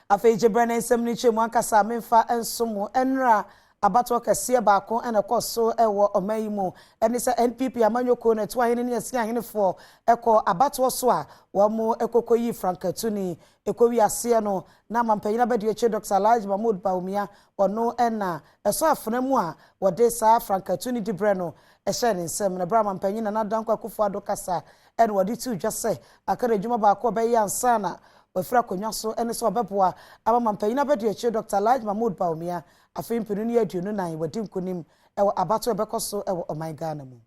Afei Jebrane nsem ni chemu ankasa memfa ensomo enra abato kese baako ena koso ewo omayimu eni se NPP amanyoko na to ahene ne asia ahene fo eko abato so a wo mo ekokoyi Frankatuni ekowi ase no na mampanyina bedi eche Dr. Alhaji Mahmoud Bawumia ono ena eso afena mu a wode sa Frankatuni dibreno ehye ne nsem na bra mampanyina na danko akufo adokasa ene wode tu dwase akara adwuma baako be yansa na wafira konyaso ene so obeboa amampanyina bedi eche Dr. Alhaji Mahmoud Bawumia afin pinuni aduonu nan wadi nkonim ewo abato ebekoso ewo Ghana mu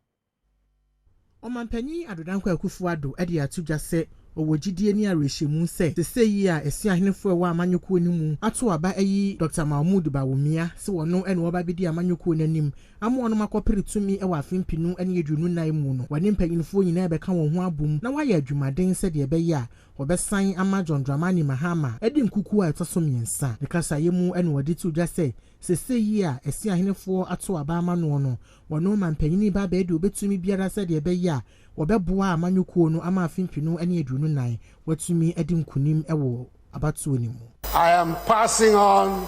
Omampanyi adodanko akufo ado ade atudwa se owogidie ni arehemu se seseyi a esi ahenefo ewo amanyoko nimu ato aba eyi Dr. Mahmoud Bawumia se wono ene wo ba bedi amanyoko nanim amo ono makopere tumi ewo afin pinu ene aduonu nan mu no wani mpanyinfo nyina ebeka won ho abum na waya adwumaden se de ebe ya obesan ama John Dramani Mahama edi nkuku a etoso miensa ne kasa yemu ene wodi tudwa se seseyi a esi ahenefo ato aba ama no wono mampanyini ba be de obetumi biara se de ebe ya obeboa amanyoko no ama afimpinu ene aduonu nan watumi edi nkunim ewo abatuo ni mu. I am passing on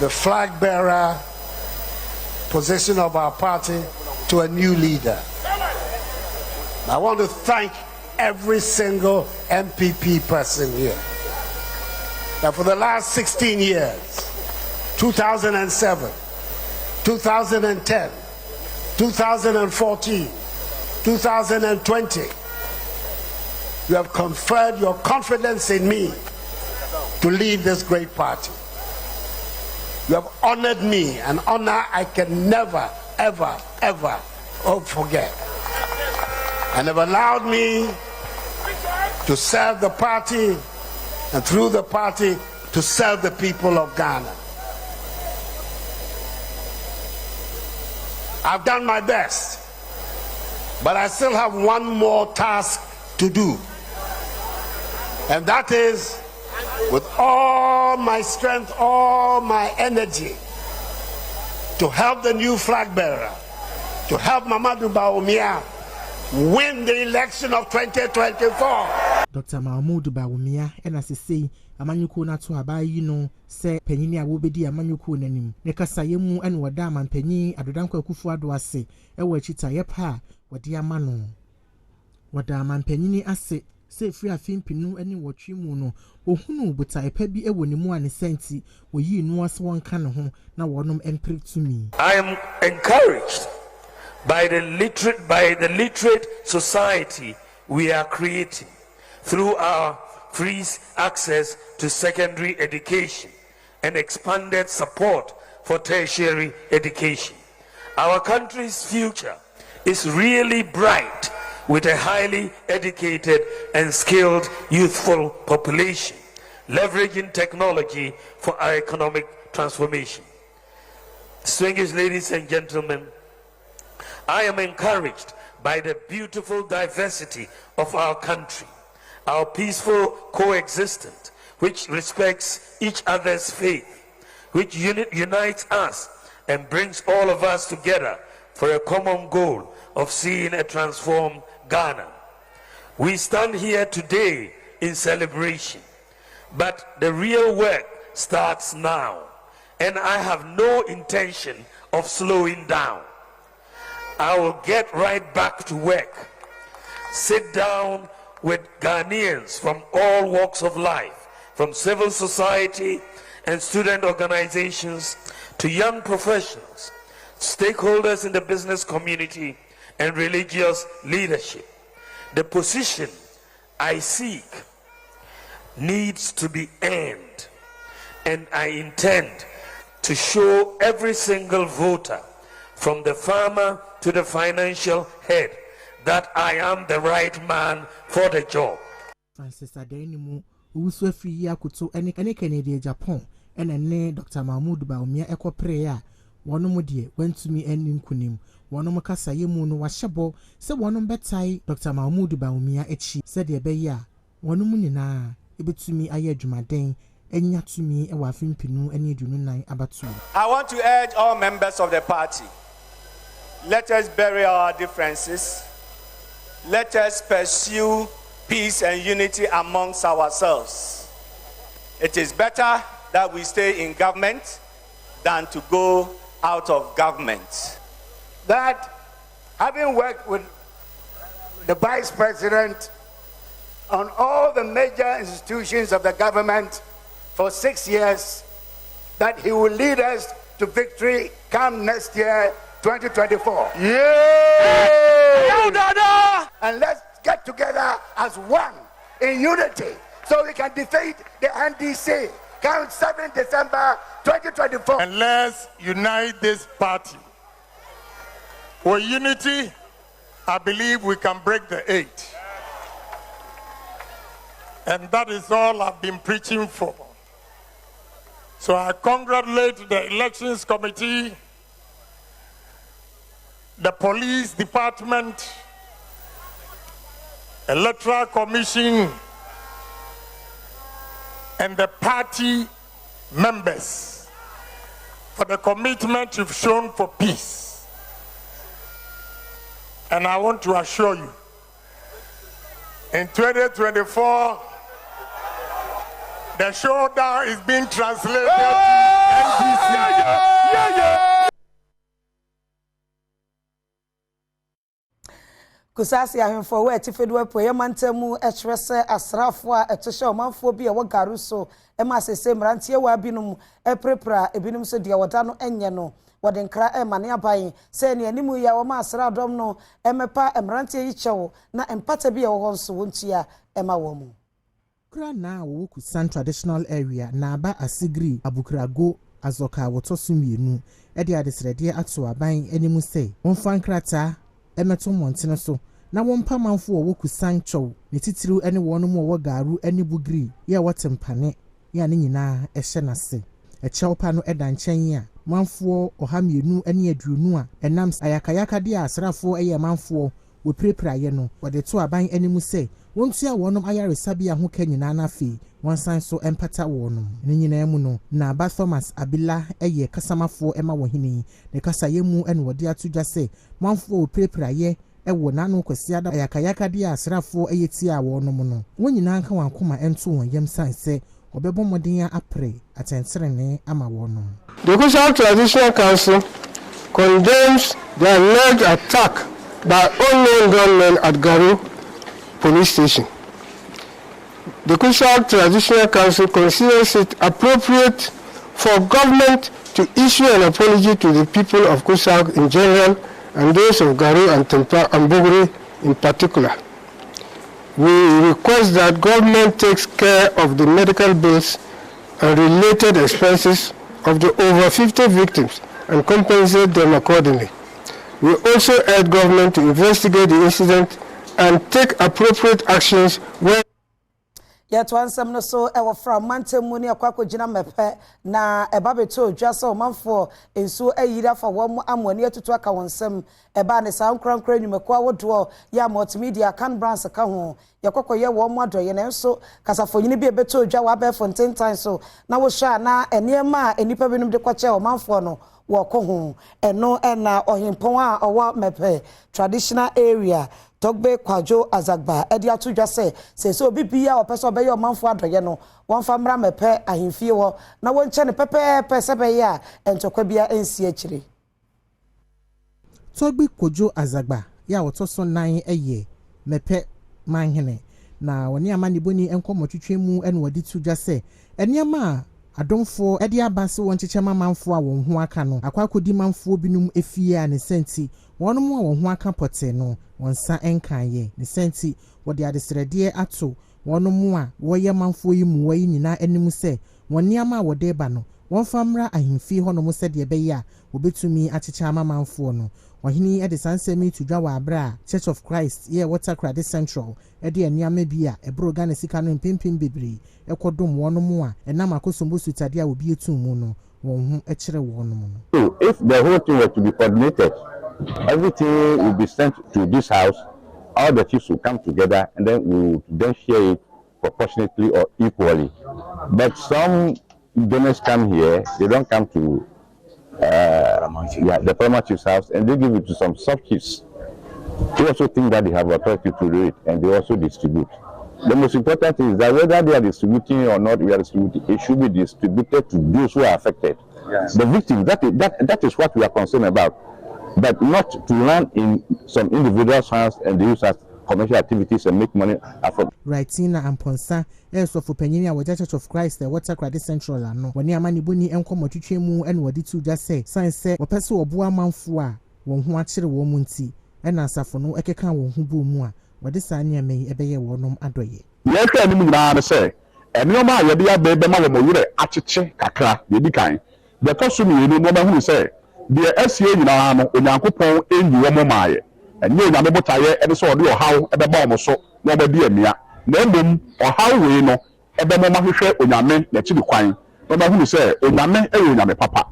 the flag bearer position of our party to a new leader. I want to thank every single MPP person here. Now for the last 16 years, 2007, 2010, 2014, 2020, you have conferred your confidence in me to lead this great party. You have honored me, an honor I can never, ever, ever forget. And have allowed me to serve the party and through the party to serve the people of Ghana. I've done my best, but I still have one more task to do. And that is, with all my strength, all my energy, to help the new flag bearer, to help Mamadou Bawumia win the election of 2024. Dr. Mahmoud Bawumia ena sesei amanyuko na to abayi no se panyini a wobedi amanyuko nanim ne kasa yemu ene wada ampanyi adodanko akufo ado ase ewo achita yepa wadi amano wada ampanyini ase se free afimpinu ene wotwe mu no ohunu buta epa bi ewo ne mu ane senti oyi nu ase wonka ne ho na wonom empire to me. I am encouraged by the literate society we are creating through our free access to secondary education and expanded support for tertiary education. Our country's future is really bright with a highly educated and skilled youthful population, leveraging technology for our economic transformation. Distinguished ladies and gentlemen, I am encouraged by the beautiful diversity of our country, our peaceful coexistence, which respects each other's faith, which unites us and brings all of us together for a common goal of seeing a transformed Ghana. We stand here today in celebration, but the real work starts now, and I have no intention of slowing down. I will get right back to work, sit down with Ghanaians from all walks of life, from civil society and student organizations to young professionals, stakeholders in the business community and religious leadership. The position I seek needs to be earned, and I intend to show every single voter, from the farmer to the financial head, that I am the right man for the job. Francis Adenimu, who was a free yakuto and Canadian Japan, and a name Dr. Mahmoud Bawumia Eco Prayer. One mudie went to me and in Kunim. One Makasa Yemuno was shabo, said one betai Dr. Mahmoud Bawumia Echi, said the Beya. One munina, able to me aye Jumaden, and yet to me a wafin pinu and you do nine abatu. I want to urge all members of the party. Let us bury our differences. Let us pursue peace and unity amongst ourselves. It is better that we stay in government than to go out of government. That having worked with the Vice President on all the major institutions of the government for 6 years, that he will lead us to victory come next year, 2024. Dada! And let's get together as one in unity so we can defeat the NDC come 7 December 2024. And let's unite this party. With unity, I believe we can break the 8. And that is all I've been preaching for. So I congratulate the elections committee, the police department, electoral commission, and the party members for the commitment you've shown for peace. And I want to assure you, in 2024, the showdown is being translated to NDC. Kusasi ahemfo we tifedu epo yemantemu ekyerese asrafo a etoshe omanfo bi e wogaru so e ma sese mrantie wa binum eprepra ebinum so de woda no enye no wode nkra e mane aban se ne animu ya wo ma asradom no emepa emrantie yi kyewo na empata bi e wo nso wontua e ma wo mu kra na wo Kusan traditional area na aba asigri abukrago azoka wotoso mienu e de adesrede ato aban animu se wonfa nkrata emeto montene so na wompa manfo wo Kusan chow ne titiru ene wono mo wo garu ene bugri ye wotempane ya ne nyina ehye nase echewpa no eda nchen a manfo ohamienu ene aduonu a enam ayakayaka de asrafo eye manfo wo prepraye no wode to aban animu se wontua wonom ayaresa bia ho ka nyina na afi wansan so empata wonom ne nyina mu no na aba Thomas Abila eye kasamafo ema wo hini ne kasayemu ene wode atudwa se manfo wo prepraye ewo nanu kwasi ada ayakayaka de asrafo eye tia wonom no wonyina nka wankoma ento won yem sanse obebo modin apre atenserene ama wonom. The Kusan Traditional Council condemns the alleged attack by unknown gunmen at Garu police station. The Kusan Traditional Council considers it appropriate for government to issue an apology to the people of Kusan in general and those of Garu and Tempa and Buguri in particular. We request that government takes care of the medical bills and related expenses of the over 50 victims and compensate them accordingly. We also urge government to investigate the incident and take appropriate actions where yet wansam no so ewo from mantemu ne akwako gina mepe na eba beto dwasa omanfo enso ayira fa wo amone atutu aka wonsam eba ne sa nkrankra nyumekwa wodo ya multimedia can brands ka ho yakokoye wo mo adoye ne nso kasafonyini bi beto dwa wa be fonten time so na wo sha na eniema enipa binum de kwache omanfo no wo ko ho eno na ohimpon a owo mepe traditional area Togbe kwajo azagba edi atudwa se obi bia opeso be yo manfo adoye no wonfa mra mepe ahimfie ho na wonche ne pepe pese be ya entokwa bia ensi akire. Togbe kwajo azagba ya wotoso nan eye mepe manhene na woni amaniboni enkomotwetwemu ene wadi tudwa se eniama adomfo edi abase won chechema manfo a won ho aka no akwakodi manfo binum efie a ne senti wonom a won ho aka pote no wonsa enkaye ne senti wode adesrede ato wonom a woye manfo yi mu wayi nyina anim se woniama a wode ba no wonfa mra ahimfi honom se de be ya obetumi achecha ama manfo no wahini ede sansemi tudwa wa abra Church of Christ ye Watercrade Central ede aniama bia ebro Ghana sika no pimpim bebre ekodom wonom a enam akosombo sutade a obi etum no won hu ekire wonom no. So if the whole thing were to be coordinated, everything will be sent to this house, all the chiefs will come together and then we will then share it proportionately or equally. But some donors come here, they don't come to the former chief's house, and they give it to some sub chiefs. They also think that they have authority to do it, and they also distribute. The most important thing is that whether they are distributing or not, we are distributing. It should be distributed to those who are affected. Yes. The victims. That is what we are concerned about, but not to land in some individuals' hands and they use as commercial activities and make money. Right, Tina and Ponsa, so for Penina, with Church of Christ, the Water Credit Central, no. When you are money bunny and come to Chemu and what did you just say? Science said, or Peso or Buamanfua, one who actually woman tea, and answer for no Ekeka who boom more. What this Sanya may a bay warnum adoye. Yes, I say, and no man, you be a baby, mamma, achiche, kakra, baby kind. The person you know, who say, the SCA in our arm, in Yankopon, in your mamma. And you know about I ever saw you how at the bomb so nobody near. Then or how we know at the moment we share on your men that you quine. No matter who say, on your men, every papa.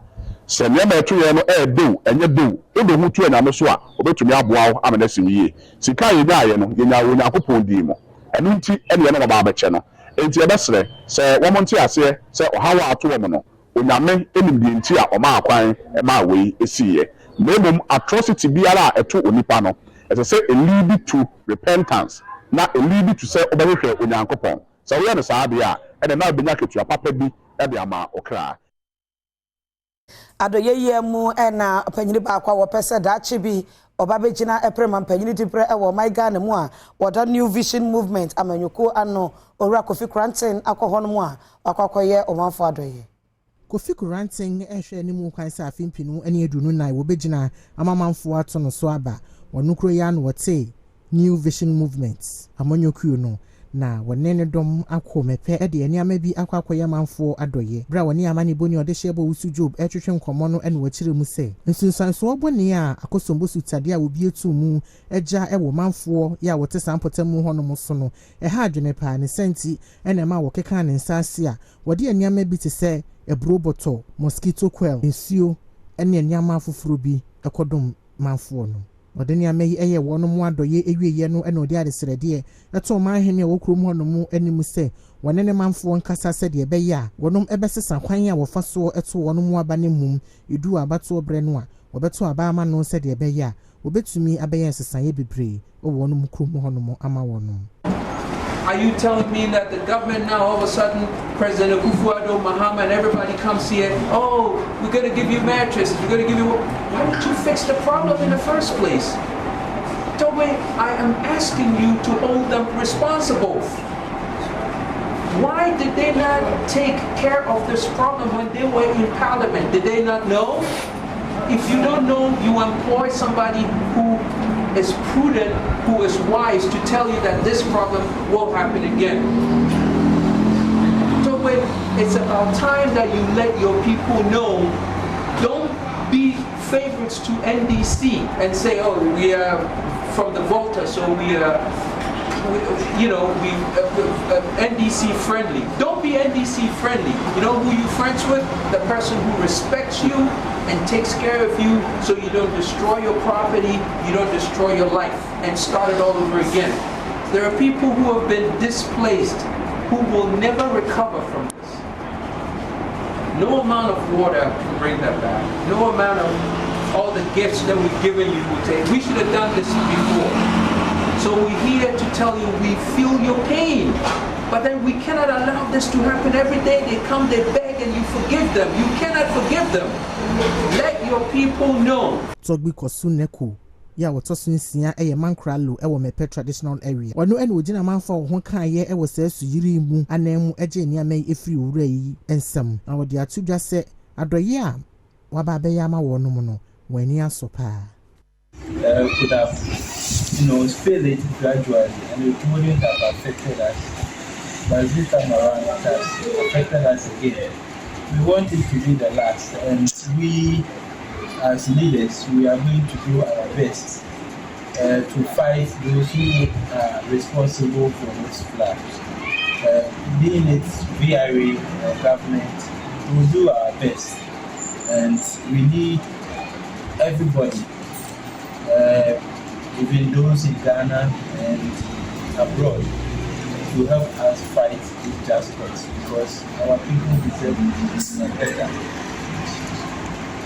Send your man to your do and you do. If the who to an amasua, over to me up wow, I'm an SCA. Sikai Diano, you know, when I put on demo. And unti any other barber channel. It's your best say, one month I say, how are 2 women. On your men, any the interior or my quine, and my way is see. Maybe atrocity biara eto onipa no as I say a lead to repentance not a lead to say obehwe onyankopon so we are say bia and na benya ketua papa bi e bia ma okra adoyeye mu na panyini ba kwa wo pese da chibi obabegina eprema panyini tipre e wo my Ghana mu a woda new vision movement amanyoko ano owura Kofi Kranten akoho no mu a akwakoye omanfo adoye Kofi Kranten ehwe ni mu kwan sa afimpinu ene edunu na wo begina amamanfo ato no so aba wonukro ya no wote new vision movement amanyokuo no na wonene dom akomepe e de aniama bi akwakoye manfo adoye bra woni amane boni ode shebo wusu job etwetwe nkomo no ene wakire mu se nsunsanso oboni a akosombo sutade a obi etu mu eja ewo manfo ya wote sampotamu ho no muso no ha adwene pa ne senti ene ma wo keka ne nsase a wode aniama bi te se ebroboto mosquito coil nsuo ene aniama afufuro bi ekodom manfo no Odeni ameyi eye wono mu adoye ewieye no ene odi adesrede eto man hene wokrom ho no mu animu se wonene manfo nkasa se de beye a wonom ebesesa kwan a wofa so eto wono mu aba ne mum edu abato obre no a wobeto aba ama no se de beye a wobetumi abeye sesaye bebre o wonom krom ho no mu ama wonom. Are you telling me that the government now, all of a sudden, President Akufo-Addo, Mahama, and everybody comes here, oh, we're going to give you mattresses, we're going to give you... Why don't you fix the problem in the first place? Tobe, I am asking you to hold them responsible. Why did they not take care of this problem when they were in Parliament? Did they not know? If you don't know, you employ somebody who is prudent, who is wise to tell you that this problem will happen again. So it's about time that you let your people know. Don't be favorites to NDC and say, oh, we are from the Volta, so we are, NDC friendly. Don't be NDC friendly. You know who you're friends with? The person who respects you and takes care of you so you don't destroy your property, you don't destroy your life and start it all over again. There are people who have been displaced who will never recover from this. No amount of water can bring that back. No amount of all the gifts that we've given you will take. We should have done this before. So we're here to tell you we feel your pain. But then we cannot allow this to happen every day. They come, they beg, and you forgive them. You cannot forgive them. Let your people know. Togbi Kosuneko. Ya wotosun sia eye mankralo e wo mepe traditional area. Wano ene ogina manfa wo ho kan ye e wo sesu yiri mu anemu eje niam efiri owura yi ensam. Na wo de atudwa se adoye a waba be ya ma wo no mu no wani asopa. Could have, spilled it gradually, and it wouldn't have affected us. But this time around, it has affected us again. We want it to be the last, and we, as leaders, we are going to do our best to fight those who are responsible for this flood. Being it VRA government, we will do our best, and we need everybody. Even those in Ghana and abroad, to help us fight this just cause, because our people deserve better.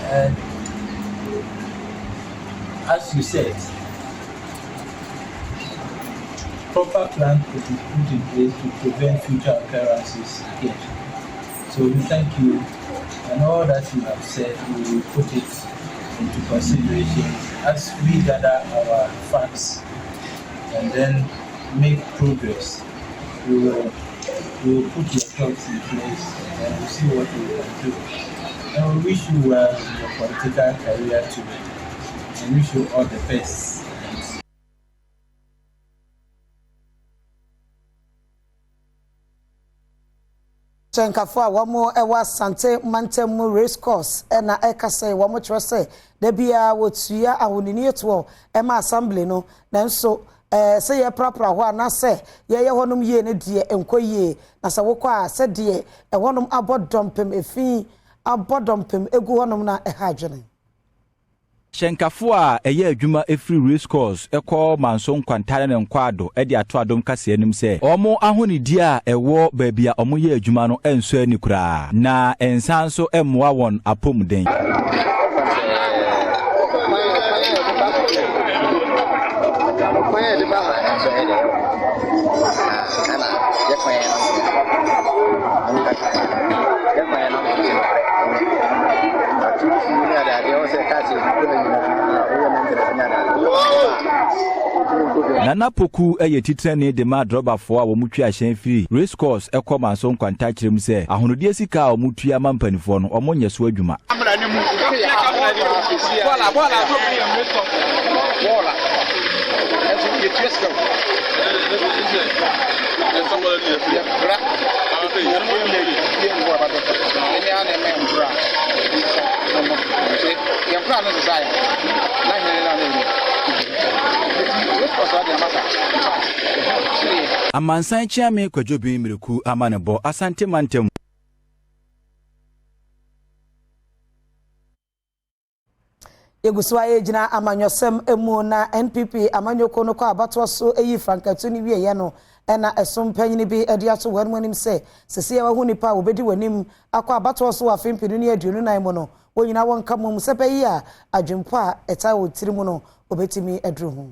And as you said, proper plan could be put in place to prevent future occurrences again. So we thank you, and all that you have said, we will put it into consideration as we gather our facts and then make progress. We will put your thoughts in place and we'll see what we can do. And we wish you well in your political career too. And wish you all the best. Chenkafo a wamo ewa sante mantemu race course na ekase wamo kyerɛ da bia wotua ahonini eto ema assembly no nanso se ye prapra ho na se ye honom ye ne de enkoyie na se wokɔ a se de honom abodompem efi abodompem egu honom na ha adwene Shenkafo a eye adwuma efri race course ekɔ manso nkwantare ne nkwado de ato adom kase anim se omo ahonidi a ewo baabia omo ye adwuma no enso ani kura na ensan so emmoa won apomden Nana Poku eye titrene de ma drobafo a wo mutwa ahyen firi race course ekɔ manso nkwanta kyerem se ahonodie sika a wo mutua mampanifo no omo nyeso adwuma Amansan chiame kwajobi miriku amanebo asante mantem Yeguswa ejina amanyosem emu na NPP amanyoko no kwa abatwa so eyi frankatu ni wie ye no na esompanyini bi ede ato wanmanim se sese wa hu nipa obedi wanim akwa abatwa so afempinu ni aduonu nan mu no wonyina wonka mum sepeyi a adwempo a eta wotiri mu no obetimi edru hu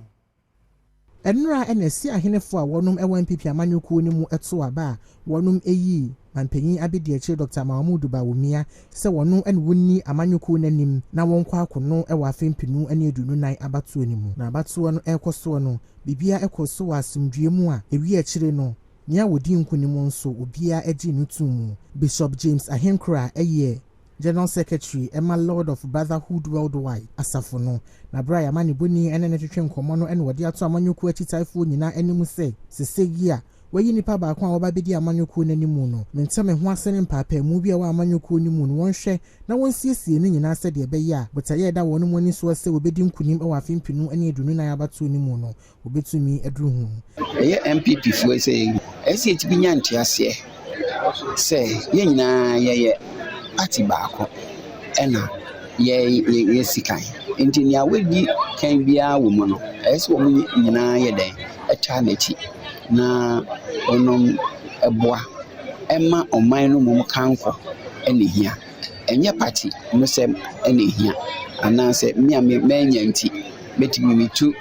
Enra NSC ahenefo a wonum ewa NPP amanyoko ni mu eto aba wonum eyi manpanyin abedi akire Dr. Mahmoud Bawumia se wonu enwuni amanyoko nanim na wonkwa akono ewa afempinu ene edunu nan abato animu na abato no ekoso no bibia ekoso asumdue mu a ewi akire no nia wodi nkunimu nso obia agi nutumu Bishop James Ahenkra eye General Secretary Emma Lord of Brotherhood Worldwide asafo no na bra ya mani boni ene netwetwe nkomo no ene wodi ato amanyoko akitaifo nyina animu se sesegi a wayi nipa ba kwa obabedi amanyoko nanimu no mentame ho asene mpapa mu bia wa amanyoko nimu no wonhwe na wonsiesie ne nyina se de beya botaye da wono moni so se obedi nkunim e wa afempinu ene edunu na yabato nimu no obetumi edru hu eye MPP fo se esi tibinya ntiase se ye nyina ye ati baako ena ye sikan enti ni awedi kan bia wo mu no esi wo mu nyina ye den eta na chi na onom eboa ema oman no mum kanko ene hia enye party no se ene hia ana se me menya nti metimi mitu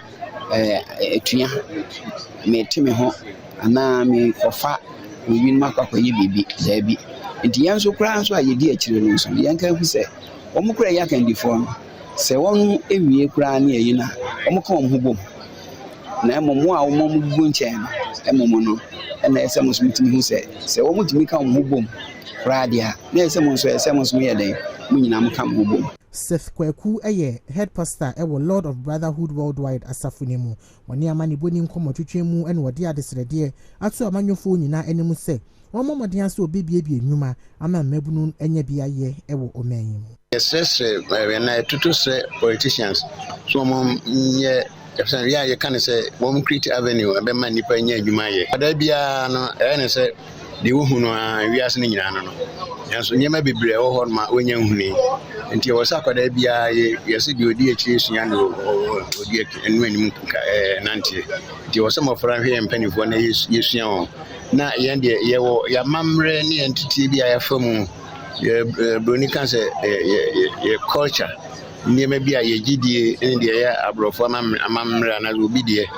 etua metimi ho ana me kofa wi makwa yi bibi dabi nti yanso kra nso ayedi akire no nso yanka hu se omo kra ya kan di form se won ewie kra na yi na omo ka omo bom na emomo a omo gugu nchen no emomo no na ese mo smiti hu se omo timi ka omo bom kra dia na ese mo nso ye den mo nyina mo ka omo bom Seth Kweku eye head pastor ewo Lord of Brotherhood Worldwide asafunemu woni amani boni nkomo twetwemu ene wodi adesrede ato amanyofo nyina enemu se Omo modian so obibiebie nnwuma ama mmabunu enya biaye ewo omanyi yes na tutu se politicians so mom nye ya ye kan say wom create avenue be man nipa nya adwuma ye ada bia no ene say de wo hunu a wiase ne nyina no yanso nyema bebre wo ho ma onya huni nti wo sakwada bia ye se bi odi akire sua no odi enu anim nantie nti wo se mofra hwe mpanifo na yesua ho na yende yewo ya mamre ne entity bia ya famu ye broni kan say ye culture nyema bia ye gidie ne de ya abrofo amamre na obi de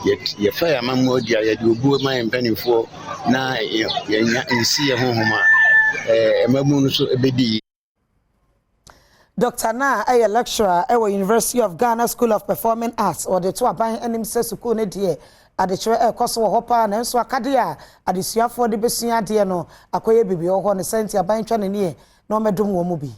ye fa amammo dia ye de obuo ma mpanifo na ye nya nsi ye honhoma emamu no so ebedi. Dr. Na a lecturer at the University of Ghana School of Performing Arts or the two aban enim se suku ne die adechere ekoso wo hopa na nso akadia adesuafo de besua de no akoye bibi ho ne senti aban twa ne ne no medum wo mu bi.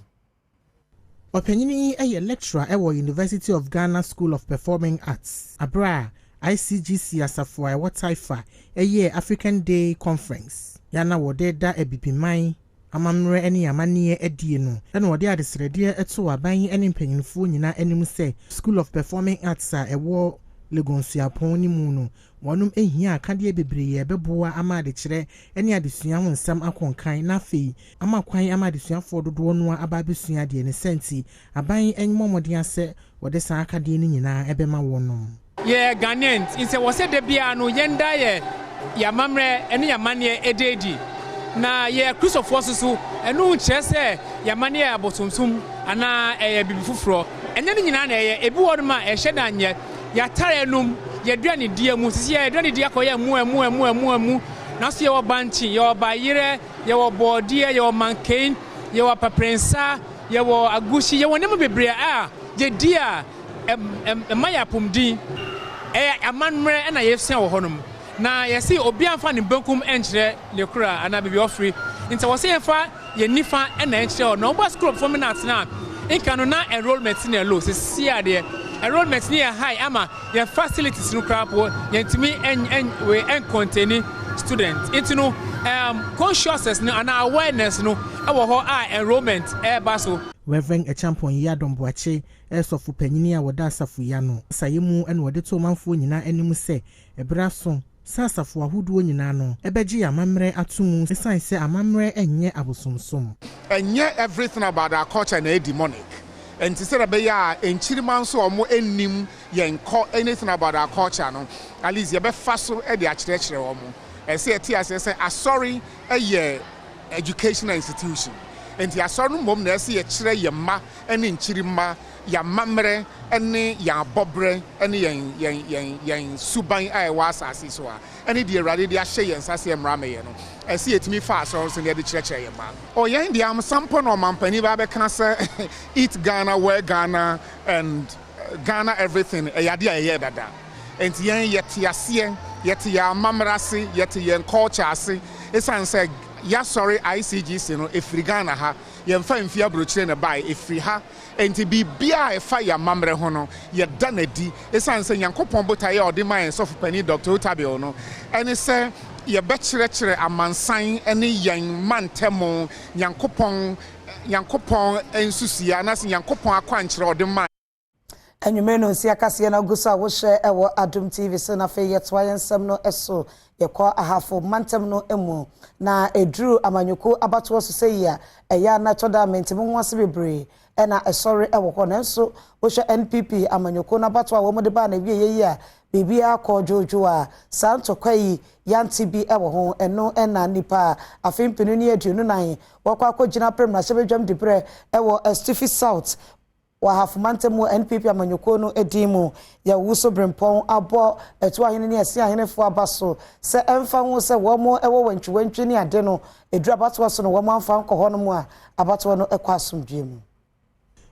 Opanyini a lecturer at the University of Ghana School of Performing Arts abra ICGC asafo a wotaifa a African Day Conference yana wode da ebipiman amamre eni amanie edie no na wode adesrede eto aban eni mpanyinfo nyina enim se School of Performing Arts a ewo Legonsuapon ni mu no wonum ehia akade bebree ebeboa ama adekire eni adesua ho nsam akonkan na fei ama kwan ama adesuafo dodo no aba besua de ne senti aban enmomode ase wode san akade ni nyina ebema wonum. Ye Ghanaians inse wose de bia no yenda ye yamamre eni yamane ededi na ye Christopher susu enu kyerese yamane abosomsum ana bibi fufuro enye ni nyina na ye ebi woduma ehye nye ya tare num ye duane die mu sisi ye duane die akoye mu na so ye wo banchi ye wo bayire ye wo bodie ye wo mankain ye wo paprensa ye wo agushi ye wo nemu bebre a ye dia maya pumdi amanmre na yefsia wo honum na yesi obi amfa ne bankum enkyere le kura ana bibi ofri nti wo se yefa ye nifa na enkyere no oba school of performing arts na inkano na enrollment na low se sia de enrollment near high ama your facilities no crap ye ntimi we contain students it no consciousness no and awareness no e wo ho enrollment baso. Reverend Echampon Adom Boache esofu panyini a woda asafu ya no sayemu ene wode to manfo nyina anim se ebraso sasafu ahodo nyina no ebeji amamre atumu esan se amamre enye abosomsom enye everything about our culture na demonic. And to say be ya enchiriman so omo enim yenko anything about our culture no at least ye be faso e de akyerɛkyerɛ omo e say tia say sorry ye educational institution and ya sorry no mom na say ye kyerɛ ye ma ene nchirima ya mamre ene ya bobre ene yen suban a wa asase so a ene de awurade de ahye yen sase emra me ye no e say etimi fa so so ne de kyerɛkyerɛ ye ma o yen de am sample no mampani ba be kan say eat Ghana wear Ghana and Ghana everything e yade a ye dada enti yen yete ase yete ya mamrase yete yen culture ase esan say ya sorry ICGC no efri Ghana ha yen fa mfia brochire ne bai efri ha enti bibia e fa ya mamre ho no ye danadi esan say Nyankopon botaye ode man so pani Dr. Otabio no ene say ye be kyerɛkyerɛ amansan ene yen mantemo Nyankopon ensusia na se Nyankopon akwankyerɛ ode man Enyumeno si akase na gusa wo hye ewo Adom TV se na fe yetwa yensem no eso yekɔ ahafo mantem no emu na edru amanyoko abato so se ya eya na tournament mu ho ase bebre na esori ewo hɔ na nso wo hye NPP amanyoko na abato a wo mo de ba na wie ye ya bibia akɔ jojo a santo kwai yanti bi ewo ho eno na nipa afimpinu ni aduonu nan wɔkɔ akɔgyina prem na hyebedwam dibre ewo Stiffy South wa hafu mantemu NPP amanyoko no edimu ya wuso brempon abo etu ahene ne ase ahene fo abaso se emfa ho se wo mo ewo wantwantwi ne ade no edru abato so no wo mo amfa nkɔ no mu a abato no ekɔ asomdwe mu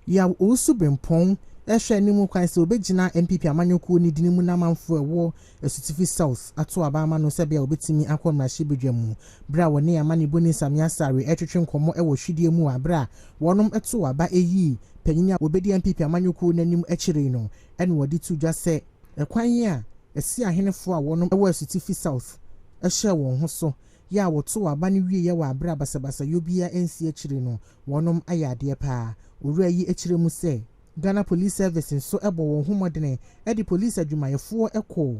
ya wuso brempon ehwe ni mu kwan se obegina NPP amanyoko ni dinimu na manfo ewo Stiffy South ato abama no se bia obetimi akɔ mrahye bedwamu bra woni amane boni samia sare etwetwe nkomo ewo hwidie mu abra wonom eto aba eyi panyini a obedi NPP amanyoko nanim ekire no ene wodi tu dwa se ekwan a esi ahenefo a wonom ewo Stiffy South ehye won ho so ya woto aba ne wie ye wa abra basabasa yobia ensi ekire no wonom ayade pa owura yi ekire mu se Ghana Police Service nso ebo won homodene edi police adwumayefo ekɔ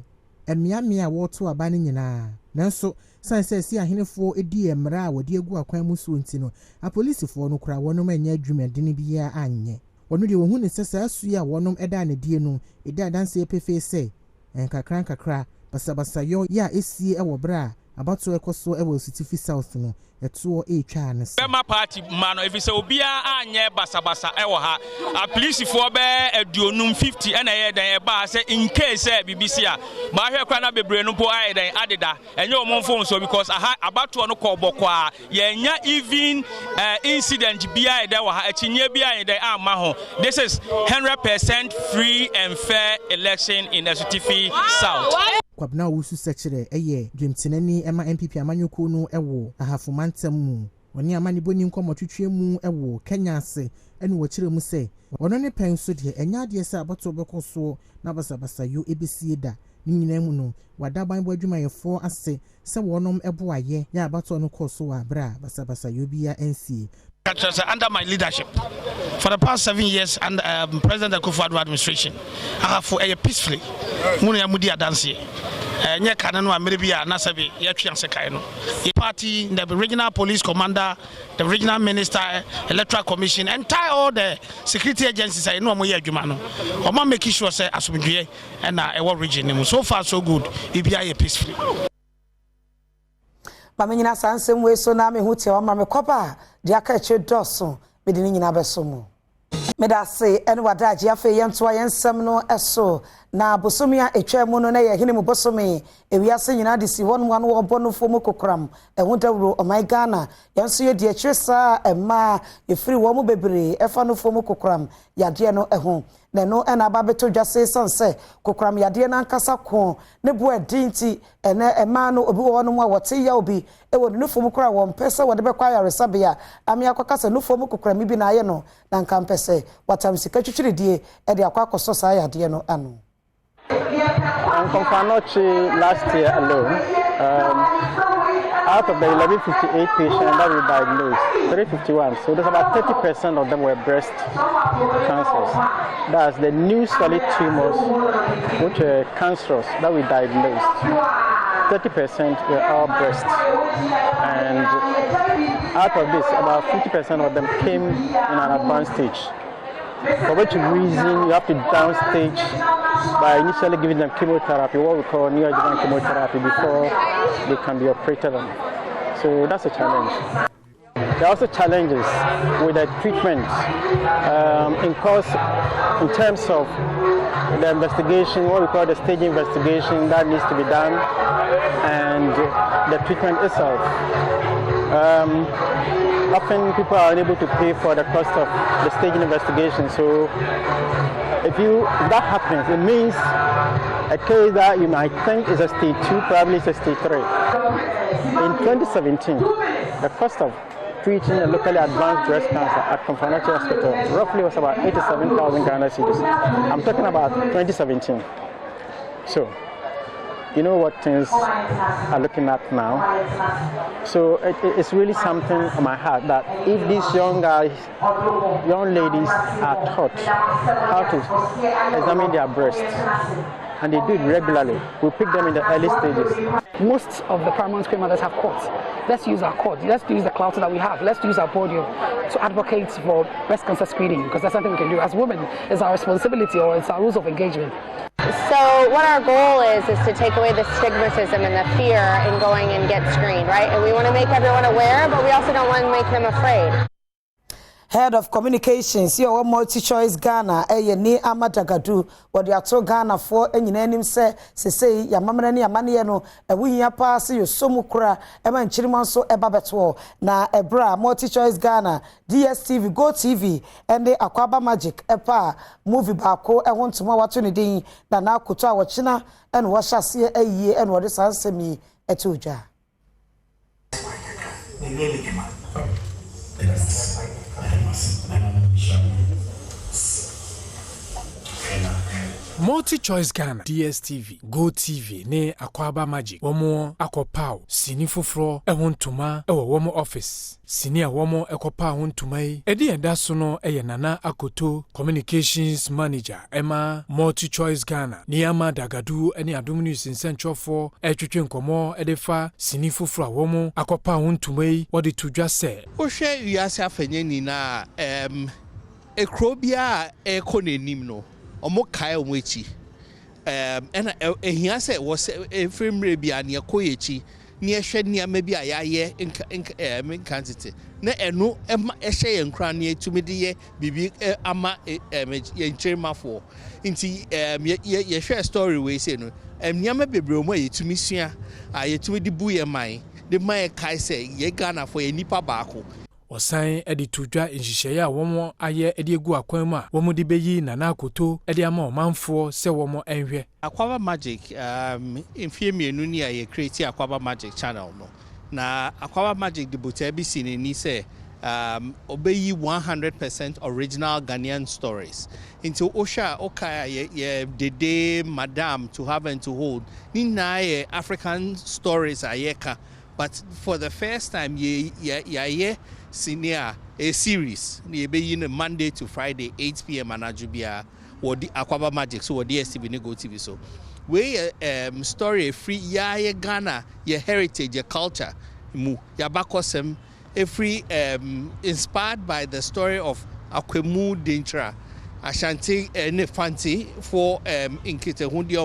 emiamia woto aba ne nyina nanso sanse si ahenefo edi emra a wodi egu akwan mu so nti no a policefo no kura wonom anya adwumadene bia anye wono de wohu ne sesa asu ya wonom eda na die no eda danse pefe se enkakran kakra basabasa yo ya esie ewo bra abato ekoso ewo City South no eto etwa ne se Bema party man if say obia anye basabasa ewo ha a police for be aduonum 50 na ye dan e ba say in case BBC a ba hwe kwa na bebre no po aye dan adeda enye omon phone so because aha abato no ko boko a ye nya even incident bia e dan wa ha akinye bia e dan amma ho. This is 100% free and fair election in City South. Kwabna wusu sekire eye dwemtenani ema MPP amanyoko no ewo ahafomantam mu oni amani boni nkomotwetwe mu ewo Kenya ase ene wo kire mu se ono ne pen so de enya de se abato bekoso na basabasa yo ebesi da ni nyina mu no wadaban bo adwumayefo ase se wonom ebo aye ya abato no koso wa bra basabasa yo bia NC under my leadership for the past 7 years and President Akufo-Addo administration I have peacefully munu ya mudi adanse nye kana no amere bia na sabe ya twa sekai no the party the regional police commander the regional minister electoral commission entire all the security agencies I know mo ya adwuma no o ma make sure say asomdwe na e wo region so far so good e bia peacefully. Bamenyina sansem we so na me hutie wa ma me kopa de aka che doso me de nyina beso mu me da se ene wadaje afa yentoa yensem no eso na bosomia etwa mu no na ye hene mu bosomi ewiase nyina de si won wan wo bono fo mu kokram ehu dawro o my Ghana yenso ye de atwesa ema efiri wo mu bebre efa no fo mu kokram yade no ehu na no ena ba beto dwase sonse kokram yade na nkasa ko ne bo adinti ene ema no obi wo no mu a wote ya obi ewo no fo mu kora wo mpese wo de be kwa yaresabia ami akokasa no fo mu kokram bi na aye no na nka mpese watam sika twitwiridie e de akwa akoso sa yade no ano. And Confanochi last year alone, out of the 1158 patients that we diagnosed, 351, so there's about 30% of them were breast cancers. That's the new solid tumors, which are cancerous, that we diagnosed. 30% were all breast. And out of this, about 50% of them came in an advanced stage. For which reason you have to downstage by initially giving them chemotherapy, what we call neoadjuvant chemotherapy, before they can be operated on. So that's a challenge. There are also challenges with the treatment in terms of the investigation, what we call the stage investigation that needs to be done, and the treatment itself. Often people are unable to pay for the cost of the staging investigation. So if that happens, it means a case that you might think is a stage 2, probably is a stage 3. In 2017, the cost of treating a locally advanced breast cancer at Confanochi Hospital roughly was about 87,000 Ghana cedis. I'm talking about 2017. So you know what things are looking at now. So it's really something on my heart that if these young ladies are taught how to examine their breasts, and they do it regularly, we pick them in the early stages. Most of the paramount screen mothers have courts. Let's use our court. Let's use the clout that we have. Let's use our podium to advocate for breast cancer screening, because that's something we can do as women. It's our responsibility, or it's our rules of engagement. So what our goal is to take away the stigmatism and the fear in going and get screened, right? And we want to make everyone aware, but we also don't want to make them afraid. Head of Communications, your multi-choice Ghana, ni Amadagadu, what you are Ghana for, and you name him say, Yamamani, Amaniano, a we ya pass you so mukra, Eman Chirimanso, Ebabeto, na Ebra, multi-choice Ghana, DSTV, Go TV, and the Aquaba Magic, Epa, movie bako, I want to more what you need, na na kuta wachina, and what shall see a year, and what is answer me, etuja. Multi-choice Ghana, DSTV, Go TV, ne Akwaba Magic, womo akopaw, sini foforo, ewontuma, womo office. Sini womo ekopa wontuma yi. Edi enda so no Nana Akoto, Communications Manager, Emma, Multi-choice Ghana, Niama Dagadu, ene Adom News nsentwofo, etwetwe nkomo edefa, sini foforo womo akopa wontuma yi, wode tudwa se. Ohwe wiase afanye ni na ekrobia ekonenim no. Omo kai omwechi ena ehia se wo se efremre bia ne koyechi ni ehwe nneɛma bi a yɛayɛ incantity na ɛno ɛma ɛhyɛ yɛn kra ne etumi de yɛ bibi ama yɛn kyeremafo nti yɛhwɛ story we say no nneɛma bebree mo yɛtumi sua a yɛtumi de bu yɛn man de ma yɛ kai sɛ yɛ Ghana fo yɛ nipa baako Osan edi tudwa nhihyeya a wɔn ayɛ edi egu akwan mu a wɔn de beyi Nana Akoto edi ama ɔmanfoɔ sɛ wɔn enhwɛ. Akwaba Magic mfie mienu ni a yɛ create Akwaba Magic channel no. Na Akwaba Magic de bote bi si ni sɛ obeyi 100% original Ghanaian stories. Into Osha Oka ye Dede Madam to have and to hold. Ni na African stories ayeka. But for the first time ye senior a series ye be in Monday to Friday 8 p.m. anajubia or the Akwaba Magic so or DSTV Nego TV so we story free ya Ghana your heritage your culture mu ya bakosem free inspired by the story of Akwemu Dintra Ashanti Nefanti for Inkite Hundi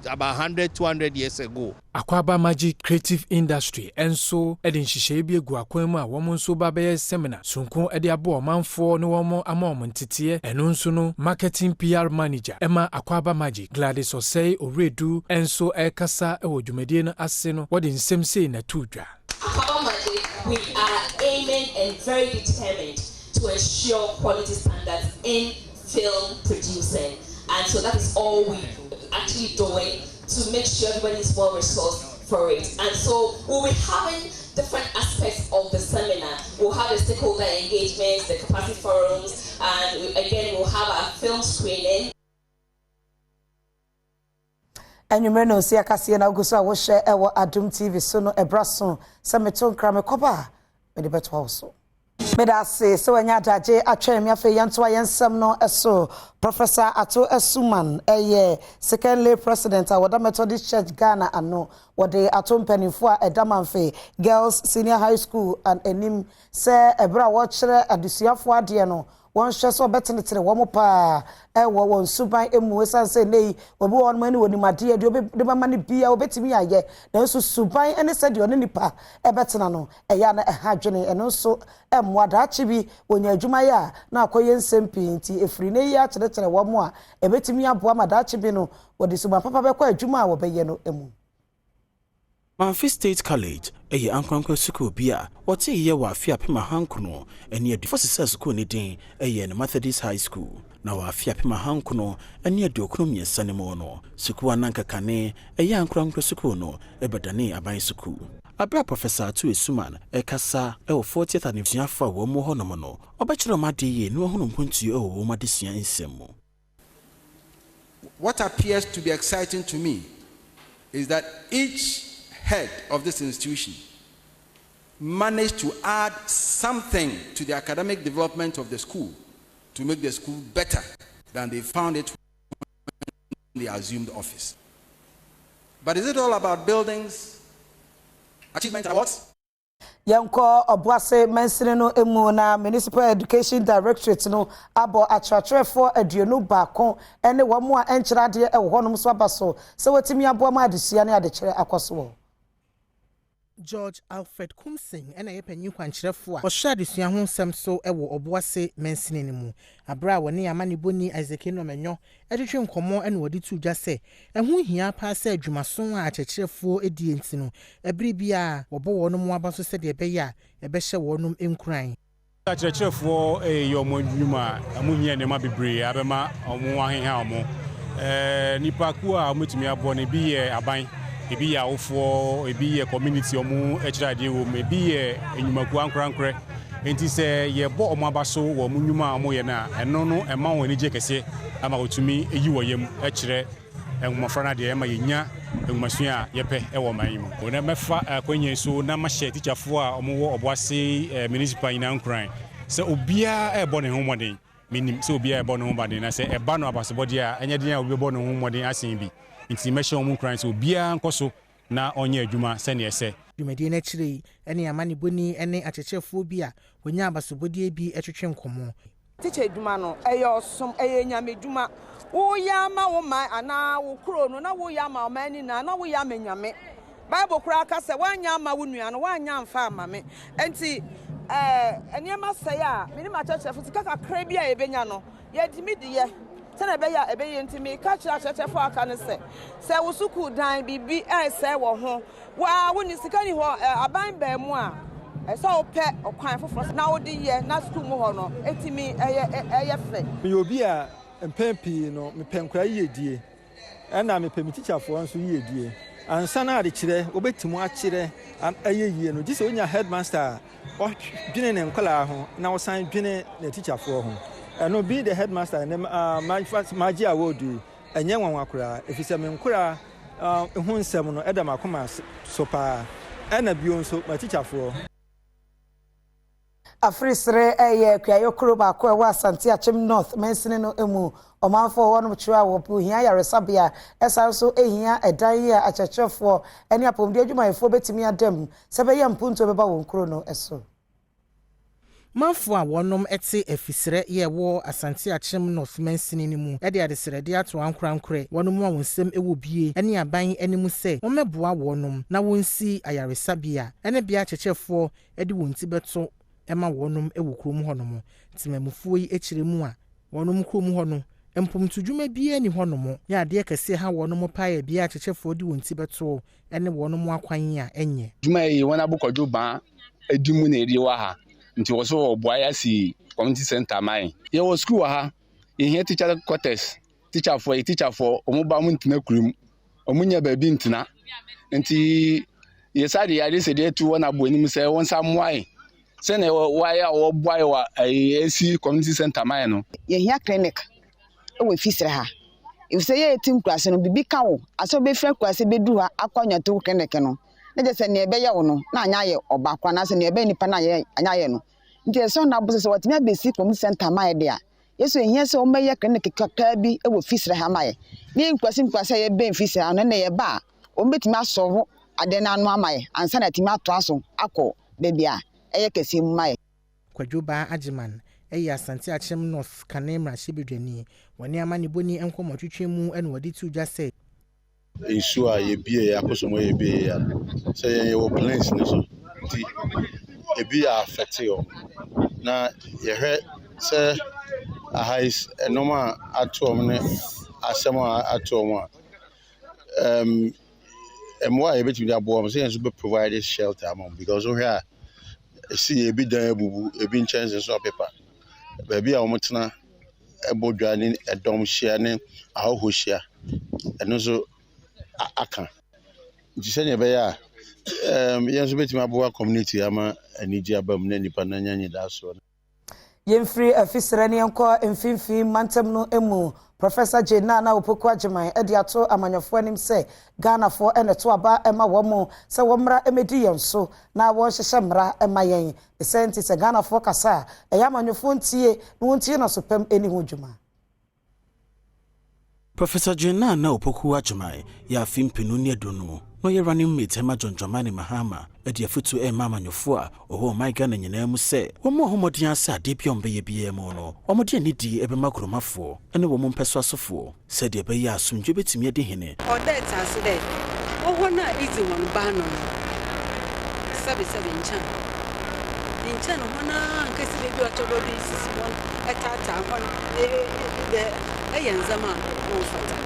about 100-200 years ago. Akwaba Magic Creative Industry enso edi nhihye bi egu akwan mu a wɔn nso ba bɛyɛ seminar sunko edi abo ɔmanfoɔ ne wɔn ama wɔn ntete eno nso no marketing PR manager Emma Akwaba Magic Gladys Osei Oredu enso ɛkasa ɛwɔ dwumadie no ase no wɔde nsɛm sei na tudwa. Akwaba Magic, we are aiming and very determined to ensure quality standards in film producing, and so that is all we actually doing to make sure everybody is well resourced for it. And so we'll be having different aspects of the seminar. We'll have the stakeholder engagements, the capacity forums, and we'll have our film screening. And you may know, see, I can see an August. I will share our Adom TV soon. A brasso, some meton crame coba, but the better also. Medase so anya daje atwem ya fe yanto ayensem no eso Professor Ato Esuman second lay president awada Methodist Church Ghana ano wode ato mpanimfo a edamanfe girls senior high school and enim se ebra wo kire adusuafo ade no won hwe so betenetere wo mo pa wo won suban emu esanse nei obi won mani woni made de ba mani bia obetimi aye na nso suban ene se de oni nipa ebetena no eya na ehadwene eno nso emwada chibi onya adwuma ya na akoye nsempi nti efiri ne ya kyerekyere wo mo a ebetimi aboa mada chibi no wodi suban papa be kwa adwuma a wo beye no emu. Manfi State College eye ankwankwa school bia wote ye wa afia pema hankono ene adu for school ni din eye Methodist High School na wa afia pema hankono ene adu okromi esanemo no school ananka kane eye ankwankwa school no ebedane aban school abra Professor Atu Esuman ekasa e 40th anniversary fa wo mo hono no obekire made ye no hono mpontu e wo madesua ensem. What appears to be exciting to me is that each head of this institution managed to add something to the academic development of the school to make the school better than they found it when they assumed office. But is it all about buildings, achievement awards? Yanko Obuase mensene no emu na Municipal Education Directorate no abo atratre for aduonu baako ene wo mo a enkyerade e wo honom so abaso se wotimi abo ma adesua ne adekere akoso. George Alfred Kumsing ena yepanyi kwankyerefo a ohwa adesua ho nsem so ewo Obuase mensene ne mu abra woni amane boni Isaac no menyo edetwe nkomo ene wodi tudwa se ehu hia pa se adwumason a akyerefo edi entino ebri bia wobo wonom abaso se de beya ebehye wonom enkuran akyerefo yomo dwuma amuhia ne ma bebre abema omo ahenha omo nipa ku a omutumi abo ne bi ye aban ebi ya ofo ebi ye community omu echirade wo ebi ye enyumaku ankrankre enti se ye bo omu abaso wo munyuma omu ye na eno no ema woni je kese ama otumi eyi wo yem echire enwumafra na de ema yenya enwumasua yepe ewo manyimu ona mefa kwenye so na mahye teacherfo a omu wo Obuase municipal ina nkran se obia ebo ne homoden minim se obia ebo ne homoden na se eba no abasebodi a enye den a obi ebo ne homoden asen bi nti mehyɛ omu kran so bia nkoso na onye adwuma sɛ ne ɛsɛ dwumadi na kyerɛ ene amane boni ene akyekyefoɔ bi a wonya abasobodie bi etwetwe nkomo teacher adwuma no ɛyɛ nyame adwuma wo ya ma wo man ana wo kuro no na wo ya ma man ni na wo ya ma nyame Bible kura ka se wanya ma wonua no wanya mfa ama me enti eniema say a me ni ma church futika kakra bi a ebenya no ye di midiye se na be ya ebeye enti me ka church for aka ne se wo suku dan bibi se wo ho wa woni sika ni ho aban ba mu a so pe okwan foforo na wo di ye na school mu ho no etimi eye fe me obi a mpempi no me penkura yedie na me pemi teacher for nso yedie ansana ade kire obetimu akire ayeyie no gise onya headmaster o dwene ne nkola ho na wo san dwene ne teacher for ho eno be the headmaster ne maji awodu enye nwanwa kura efise me nkura hu nsem no eda makoma so pa ena bio nso ma teacher for Afrisre eye kwayo kroba ko wa Asante Achem North mensene no emu omanfo wo no twa wo pu hia yaresabia esa so ehia edan ye achechefo ene apomde adwumayefo betimi adam sebeye mpunto beba wo nkro no eso Manfo a wonom ete efisre ye wo Asante Achem North mensene ni mu ede adesrede ato ankorankore wonom a wonsem ewo bie ene aban animu se womeboa wonom na wonsi ayaresabia ene bia achechefo ede wonti beto ema wonum ewu krom honom timamufuo yi ekiremu a wonum krom hono empomtudwuma bia ni honom ya ade kese ha wonum pae bia achechefo di wonti beto ene wonum akwan a enye dwuma yi wona bukojo ban edumu na eri wa ha nti wo so oboa ya si community center mai ye wo school wa ha ihe teacher quarters teacher for omuba mu ntina kurum omunya ba bi ntina nti ye sade ya de se de tu wona bo enim se won samuai sene waya wo boy wa AC community center man no ye hia clinic e we fisre ha if say ye team class no bibi ka wo aso be fre class be du ha akwanya to clinic no na je se ne be ye wo no na anya ye obakwa na se ne be nipa na ye anya ye no nti so na bo se watimi abesi community center man de a yeso hia se o meye clinic kakka bi e we fisre ha maye ni class ye be fisre ha no na ye ba o betimi aso ade na anu amaye ansa na timi ato aso akọ bebia eye kesi mai Kwajoba Ajiman eye Asante Achem North kanemra shibedwani woni amani boni enkomotwetwe mu ene wodi tuja se isu a ye bie akosomo ye bie ya se ye wo plans ne so ti e bie affect yo na ye hwe se a hais enoma atom ne asema atom a emwa ye betimi abo am se yen so be provide shelter am because we here see ebi dan ebubu ebi nchance so paper baby a omotena ebodwa ni edom hia ne ahoho hia eno so aka jisenya be ya yenso betimi aboa community ama aniji abam na nipa na nyanyi da so yemfri afisre ne enko emfimfi mantem no emu Professor Jena na opoku ajiman edi ato amanyofo anim se Ghana fo ene to aba ema womo se womra emedi yenso na won hyehye mra ema yen esenti se Ghana fo kasa eya amanyofo ntie no ntie na sopem eni ho dwuma Professor Jena na opoku ajiman ya fimpinu ne dono no ye running mate ema jonjomani mahama edi afutu ema amanyofo a oho my Ghana nyina mu se womo homodian sa de biom be ye bie mu no omodi ani di ebema kromafo ene wo mo mpeso asofo se de be ya asumdwe betimi ade hene o that as there oho na easy one ba no sabe inchan hona nkesi de do tobo bi sisi won etata hon de eyanzama o fata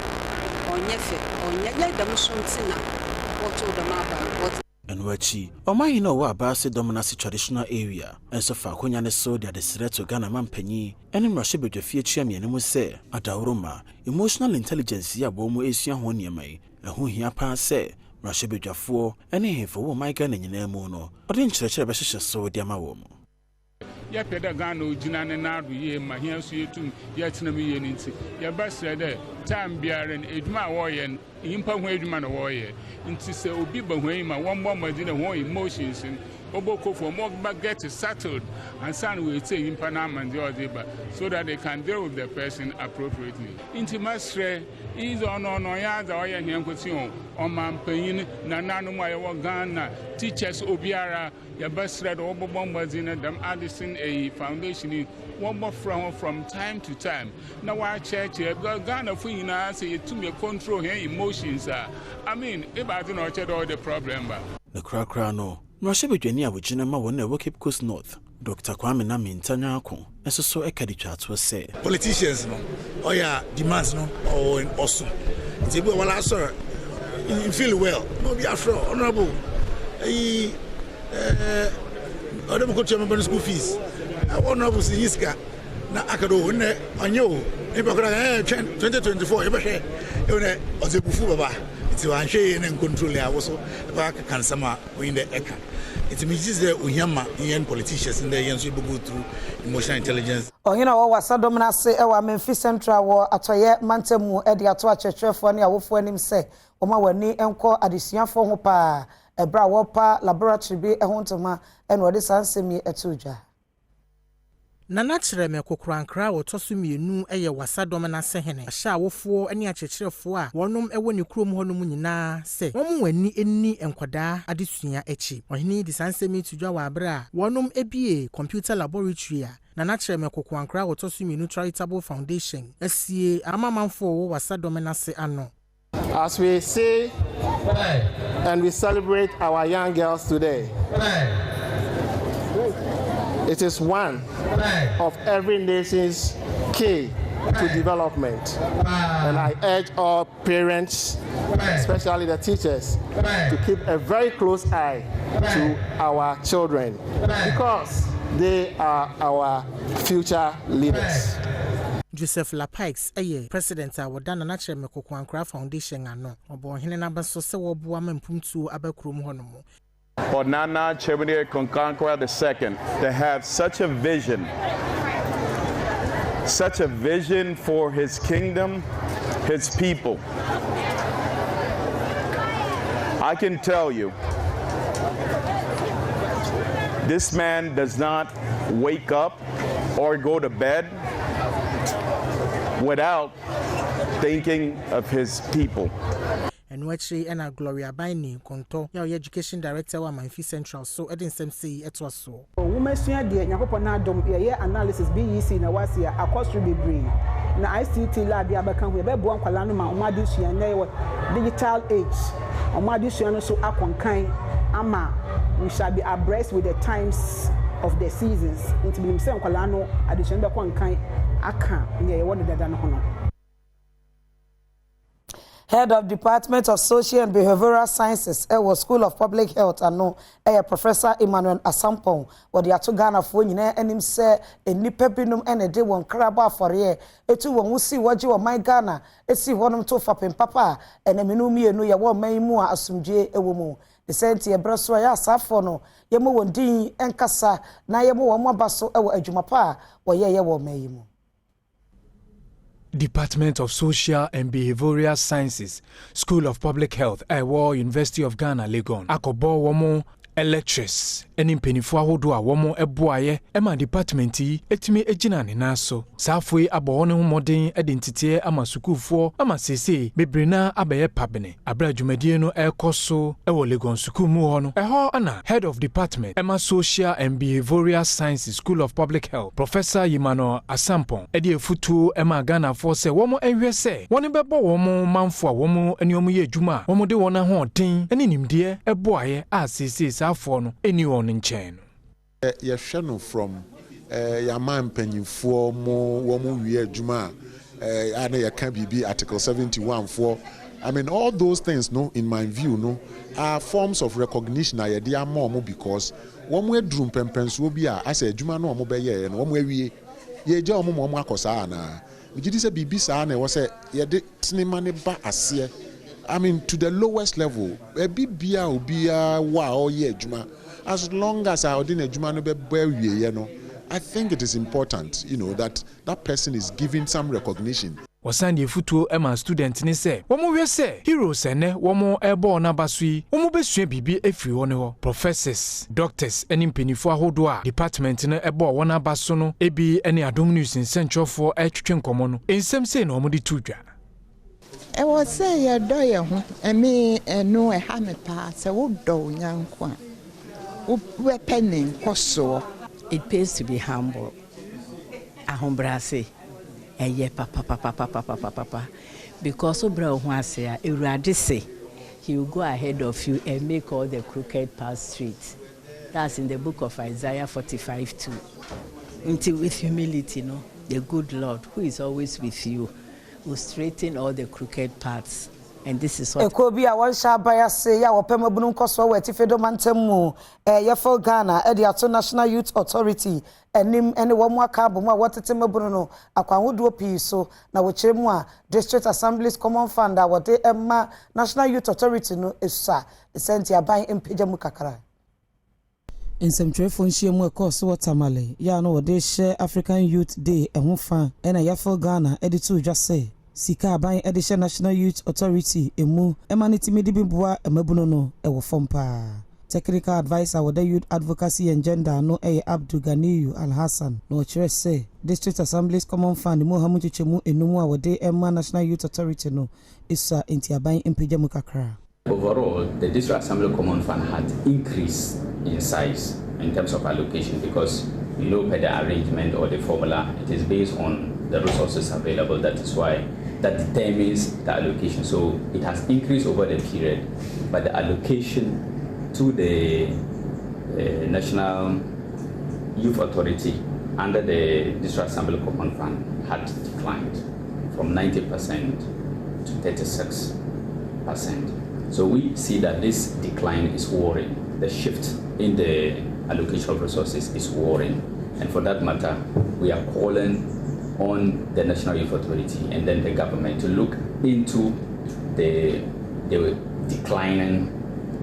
onyefe onye da musontina oto da maba Enwachi, omahi no wa ba se dominasi traditional area. Enso fa konya ne so de adesreto Ghana mampanyi. Ene mrahye bedwafie chiam yene mu se adawroma emotional intelligence ya bo mu esua ho niamai. Eho hia pa se mrahye bedwafo ene hefo wo my Ghana nyina mu no. Ode nkyerɛkyerɛ be hyehye so de ama wo mu. Ya peda Ghana ojina ne nadu ye ma hia so yetum ya tena mi ye nti ya basra de time biara ne eduma wo ye impa ho eduma na wo ye nti se obi ba ho yi ma won mo madi na ho emotions oboko for more get settled and san we say impa na mandi odeba so that they can deal with the person appropriately nti masre is on ya za o ye hia kwoti o mampanyin na nanu ma ye wo Ghana teachers obiara ya basra de obobombazi na dam Addison a foundation one more from time to time. Now why church Ghana for you now say to me control her emotions. I mean, if I don't know all the problem. The cra no. Mwashebedwani abogina ma won na Cape Coast North. Dr. Kwame na Mintanya ako. Eso so ekaditwa to say. Politicians no. Oh yeah, demands no or in also. It's well answer. You feel well. No be afro honorable. Adam ko chama school fees. Honorable Siska na akado ne anyo. E ba kra 2024 e ba hwe. E ne ozebufu baba. It's one shay and control also back can sama in the eka. It means the Uyama Ian politicians in the Yan go through emotional intelligence. Oh, you know what Sadomina say our Memphis Central war atoye mantemu edi ato church for ni awofo anim say oma wani enko adesua fo ho pa ebra wo pa laboratory bi ehontoma eno de sansemi etuja. Nana kyerɛ me kokurankra wo toso mienu eye wasadom na sehene ahya awofo ani akyekyerefoɔ a wɔnom ɛwɔ ne kurom hɔ no mu nyinaa sɛ wɔn wani eni enkwada adesua akyi ɔhene di sansemi tudwa wa abra wɔnom ebie computer laboratory a Nana kyerɛ me kokurankra wo toso mienu charitable foundation asie amamanfo wo wasadom na se ano. As we say and we celebrate our young girls today, it is one of every nation's key to development. And I urge all parents, especially the teachers, to keep a very close eye to our children because they are our future leaders. Joseph Lapikes, president of Wadana Natural Mekokwankra Foundation, ano, obo hene na baso se wo boa mampumtu abakrum honomo. For Nana Chebede Konkankwa II to have such a vision for his kingdom, his people. I can tell you, this man does not wake up or go to bed without thinking of his people. And watching and Gloria Bini, Conto, your education director of Memphis Central, so I didn't say it was so. Women, dear, Adom analysis BEC na was here, a cost to be brave. Now ICT lab, Yabakan, we have one Kalanuma, Madishi, and digital age. On Madishi, so Akon kind, Ama, we shall be abreast with the times of the seasons. Into himself, Kalano, addition to one kind, Aka, near one that than honor. Head of Department of Social and Behavioral Sciences, School of Public Health, and no, Professor Emmanuel Asampong, or the Atugana for you, and him say, a nipepinum and a day one crabba for ye, a two one will see what you are my Ghana, a see one of two fapping papa, and a minumi and no ya one may more assume J. a woman. The Sentia Braswaya Safono, Yamo one D and Cassa, Nayamo one basso, a Jumapa, or ye won't may you. Department of Social and Behavioral Sciences, School of Public Health, University of Ghana, Legon. Akobo womo electress. Eni mpenifu ahodo a womo eboaye ema department yi etimi ejina ne naso. Safwe abo ne homoden identity ama sukuufo ama sese bebrena abaye pabene. Abra dwumadie no ekoso ewo Legon sukuu mu ho no. Eho ana head of department ema Social and Behavioral Sciences, School of Public Health, Professor Emmanuel Asampong edi efutu ema Ghana for se womo enhwe se woni bebo womo manfo a womo eni omo ye adwuma womo de wona ho den eni nimde eboaye a sese safo no eni won nchen ye hwe no from yaman panyimfo mo womo wie adwuma ana ye kan bibi article 71 for I mean all those things no in my view no are forms of recognition na ye dey am because womo edrum pempenso bi a asa adwuma no womo be ye no womo awie ye gya womo akosa na Ujidi se bibi sa na wo se ye de sinema ne ba ase I mean to the lowest level e bibia obia wa o ye adwuma as long as I ordinary adwuma no be wie ye no I think it is important that that person is given some recognition. Wasandi futuo ema student ni se womo we se heroes ene womo ebo na basui womo besua bibi efiri ho ne ho professors doctors eni mpenifo ahodo a department na ebo wona baso no ebi ene Adom News nsentwofo atwetwe nkomo no ensem se na womo di tudwa e wo se ye do ye ho emi enu e ha me pa se wo do nyanko a we penin koso. It pays to be humble. ahombrase papa because obra ho ase a Ewurade say he will go ahead of you and make all the crooked paths straight. That's in the book of Isaiah 45:2. Until with humility, the good Lord, who is always with you, will straighten all the crooked paths. And this is what Ekobi a wan sha baya say ya wopem abunu nkoso we tifedo mantamu yefo Ghana e the National Youth Authority enim ene wo mu aka abomu a wotetem abunu no akwanwodo pi so na wo kire mu a District Assembly's Common Fund a wote emma National Youth Authority no esusa senti aban empeja mu kakara Nsemtwefo nhie mu ekoso watamale ya no wode hye African Youth Day ehun fan ena yefo Ghana editu dwase Sika aban edisha National Youth Authority emu emaniti medibibua emabuno no ewo fompa Technical advisor with the Youth Advocacy and Gender no Abdul Ganiyu Al Hassan no chere say District Assembly's Common Fund mo hamu chemu enumu a wode emma National Youth Authority no isa enti aban empeja mu kakra. Overall, the District Assembly Common Fund had increased in size in terms of allocation because per the arrangement or the formula, it is based on the resources available. That is why that determines the allocation. So it has increased over the period, but the allocation to the National Youth Authority under the District Assembly Common Fund had declined from 90% to 36%. So we see that this decline is worrying. The shift in the allocation of resources is worrying. And for that matter, we are calling on the National Youth Authority and then the government to look into the declining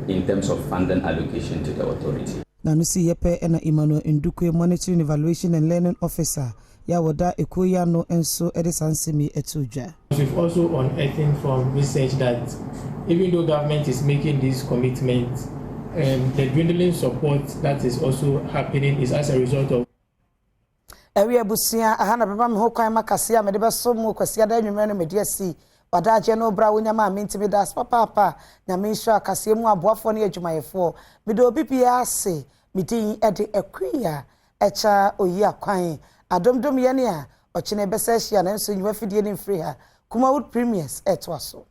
in terms of funding allocation to the authority. Nanusi yepe ena Emmanuel Ndukwe Monitoring Evaluation and Learning Officer ya wada ekoya no enso edisansemi etuja. We've also unearthed from research that even though government is making these commitments, the dwindling support that is also happening is as a result of Ewe busia ahana beba me ho kwan makasia me de beso mu kwasia da nwumre no mediasi wadaje no bra wonyama amintimi das papa nyame hwa akasie mu aboafo ne adwumayefo me de obi bia ase me din ede akuya echa oyi akwan adomdom ye ne a ochine besa hia na nso nywa fidie ne mfiri ha Kuma Wood Premiers etwaso